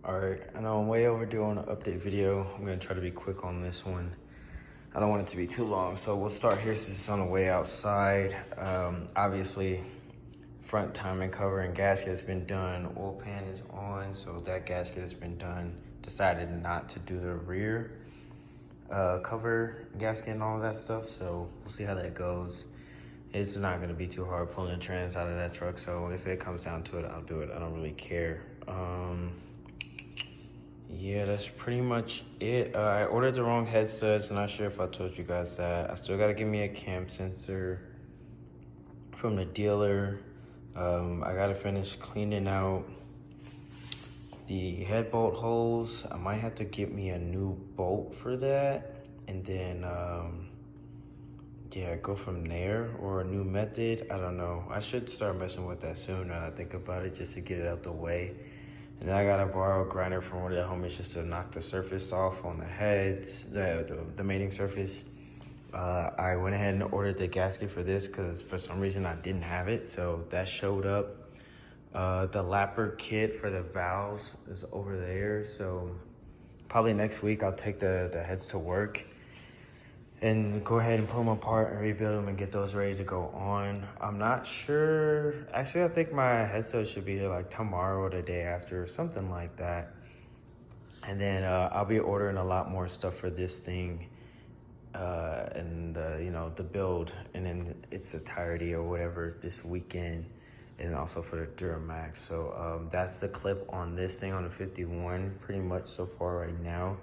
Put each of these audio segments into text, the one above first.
All right, I know I'm way overdue on an update video. I'm gonna try to be quick on this one. I don't want it to be too long, so we'll start here since it's on the way outside. Obviously, front timing cover and gasket has been done. Oil pan is on, so that gasket has been done. Decided not to do the rear cover gasket and all of that stuff, so we'll see how that goes. It's not gonna be too hard pulling the trans out of that truck, so if it comes down to it, I'll do it. I don't really care. Yeah, that's pretty much it. I ordered the wrong head studs. Not sure if I told you guys that. I still gotta give me a cam sensor from the dealer. I gotta finish cleaning out the head bolt holes. I might have to get me a new bolt for that. And then, yeah, go from there, or a new method. I don't know. I should start messing with that soon now that I think about it, just to get it out the way. And then I gotta borrow a grinder from one of the homies just to knock the surface off on the heads, the mating surface. I went ahead and ordered the gasket for this because for some reason I didn't have it, so that showed up. The lapper kit for the valves is over there, so probably next week I'll take the heads to work and go ahead and pull them apart and rebuild them and get those ready to go on. I'm not sure. Actually, I think my headset should be here like tomorrow or the day after or something like that. And then I'll be ordering a lot more stuff for this thing and the build and in its entirety or whatever this weekend, and also for the Duramax. So that's the clip on this thing on the 51 pretty much so far right now.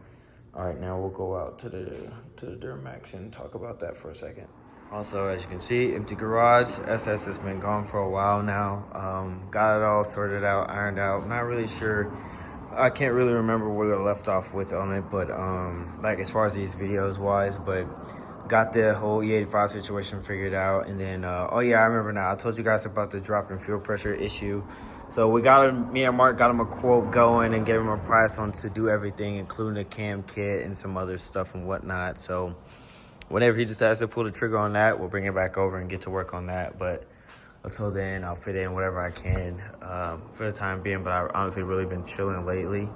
All right, now we'll go out to the Duramax and talk about that for a second. Also, as you can see, empty garage. SS has been gone for a while now. Got it all sorted out, ironed out. Not really sure. I can't really remember where we left off with on it, but like as far as these videos wise, but got the whole E85 situation figured out. And then, oh yeah, I remember now. I told you guys about the drop in fuel pressure issue. So me and Mark got him a quote going and gave him a price on to do everything, including the cam kit and some other stuff and whatnot. So whenever he decides to pull the trigger on that, we'll bring it back over and get to work on that. But until then, I'll fit in whatever I can for the time being. But I've honestly really been chilling lately.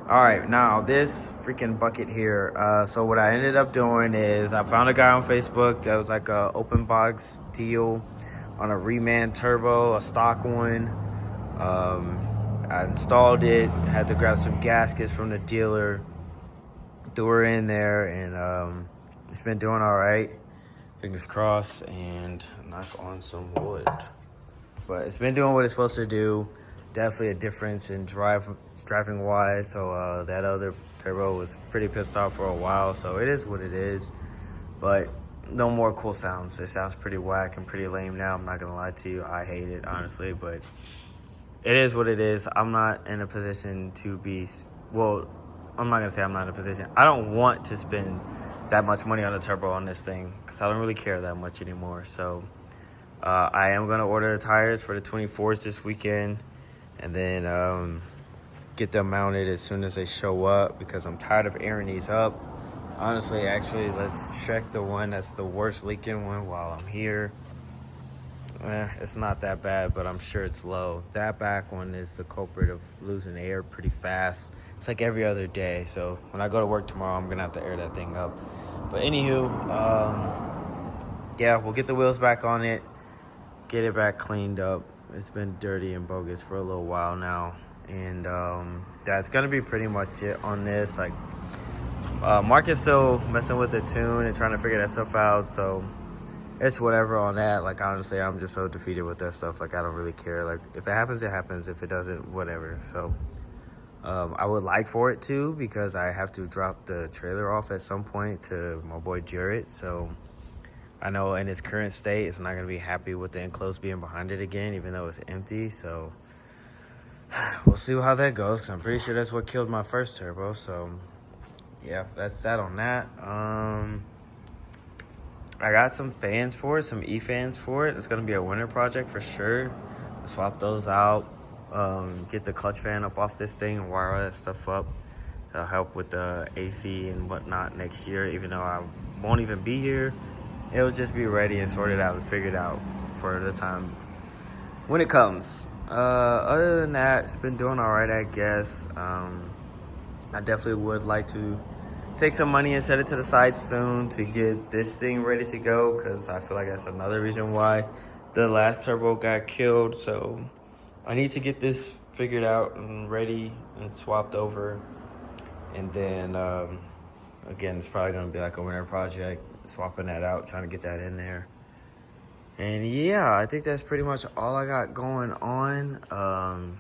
All right, now this freaking bucket here. So what I ended up doing is I found a guy on Facebook that was like a open box deal on a Reman turbo, a stock one. I installed it, had to grab some gaskets from the dealer, threw her in there, and it's been doing all right. Fingers crossed, and knock on some wood. But it's been doing what it's supposed to do. Definitely a difference in driving wise. So that other turbo was pretty pissed off for a while, so it is what it is. But no more cool sounds. It sounds pretty whack and pretty lame now. I'm not gonna lie to you. I hate it, honestly, but it is what it is. I'm not in a position to be, well, I'm not gonna say I'm not in a position. I don't want to spend that much money on a turbo on this thing because I don't really care that much anymore. So I am gonna order the tires for the 24s this weekend, and then get them mounted as soon as they show up because I'm tired of airing these up. Honestly, actually, let's check the one that's the worst leaking one while I'm here. It's not that bad, but I'm sure it's low. That back one is the culprit of losing air pretty fast. It's like every other day. So when I go to work tomorrow, I'm gonna have to air that thing up. But anywho, yeah, we'll get the wheels back on it, get it back cleaned up. It's been dirty and bogus for a little while now, and that's gonna be pretty much it on this. Like, Mark is still messing with the tune and trying to figure that stuff out, so it's whatever on that. Like, honestly, I'm just so defeated with that stuff. Like, I don't really care. Like, if it happens, it happens. If it doesn't, whatever. So I would like for it to, because I have to drop the trailer off at some point to my boy Jarrett. So I know in its current state, it's not going to be happy with the enclosed being behind it again, even though it's empty. So we'll see how that goes, because I'm pretty sure that's what killed my first turbo. So yeah, that's that on that. I got some fans for it, some E-fans for it. It's going to be a winter project for sure. I'll swap those out, get the clutch fan up off this thing and wire all that stuff up. That'll help with the AC and whatnot next year, even though I won't even be here. It'll just be ready and sorted out and figured out for the time when it comes. Other than that, it's been doing all right, I guess. I definitely would like to take some money and set it to the side soon to get this thing ready to go, because I feel like that's another reason why the last turbo got killed. So I need to get this figured out and ready and swapped over. And then, again, it's probably going to be like a winter project, swapping that out, trying to get that in there. And yeah, I think that's pretty much all I got going on.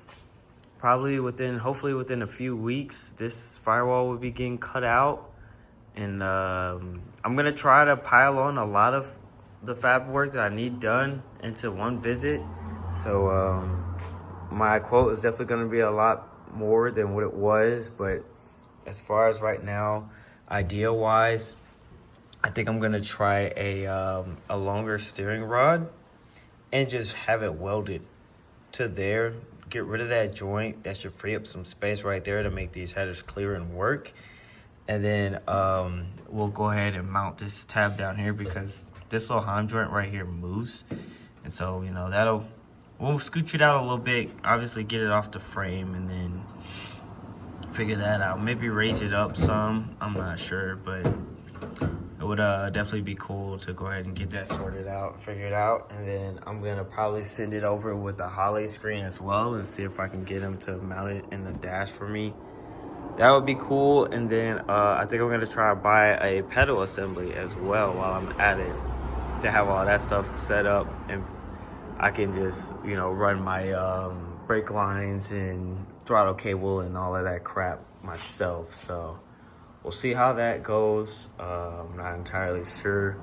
Probably hopefully within a few weeks, this firewall will be getting cut out. And I'm going to try to pile on a lot of the fab work that I need done into one visit. So my quote is definitely going to be a lot more than what it was. But as far as right now, idea-wise, I think I'm going to try a longer steering rod and just have it welded to there. Get rid of that joint. That should free up some space right there to make these headers clear and work. And then we'll go ahead and mount this tab down here, because this little Heim joint right here moves. And so, you know, we'll scooch it out a little bit, obviously get it off the frame, and then figure that out. Maybe raise it up some, I'm not sure, but it would definitely be cool to go ahead and get that sorted out, figured out. And then I'm gonna probably send it over with the Holley screen as well and see if I can get him to mount it in the dash for me. That would be cool. And then I think I'm gonna try to buy a pedal assembly as well while I'm at it, to have all that stuff set up, and I can just, you know, run my brake lines and throttle cable and all of that crap myself. So we'll see how that goes. I'm not entirely sure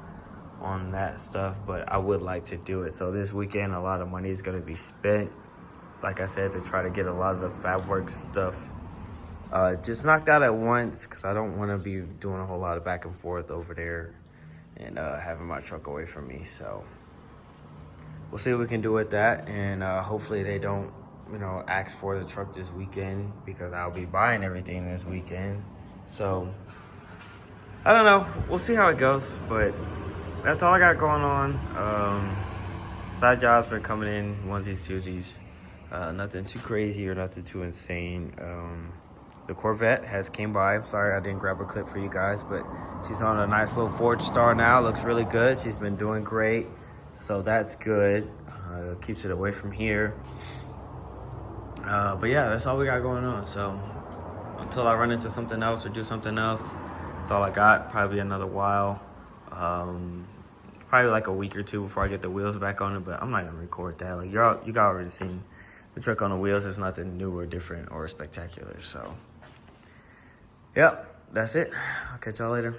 on that stuff, but I would like to do it. So this weekend, a lot of money is going to be spent, like I said, to try to get a lot of the fab work stuff just knocked out at once, because I don't want to be doing a whole lot of back and forth over there and having my truck away from me. So we'll see what we can do with that, and hopefully they don't, you know, ask for the truck this weekend, because I'll be buying everything this weekend. So I don't know, we'll see how it goes, but that's all I got going on. Side jobs been coming in, onesies, twosies, nothing too crazy or nothing too insane. The Corvette has came by. I'm sorry I didn't grab a clip for you guys, but she's on a nice little Forge Star now. Looks really good. She's been doing great, so that's good. Keeps it away from here. But yeah, that's all we got going on. So until I run into something else or do something else, that's all I got. Probably another while. Probably like a week or two before I get the wheels back on it, but I'm not gonna record that. Like you got already seen the truck on the wheels. It's nothing new or different or spectacular. So yep, that's it. I'll catch y'all later.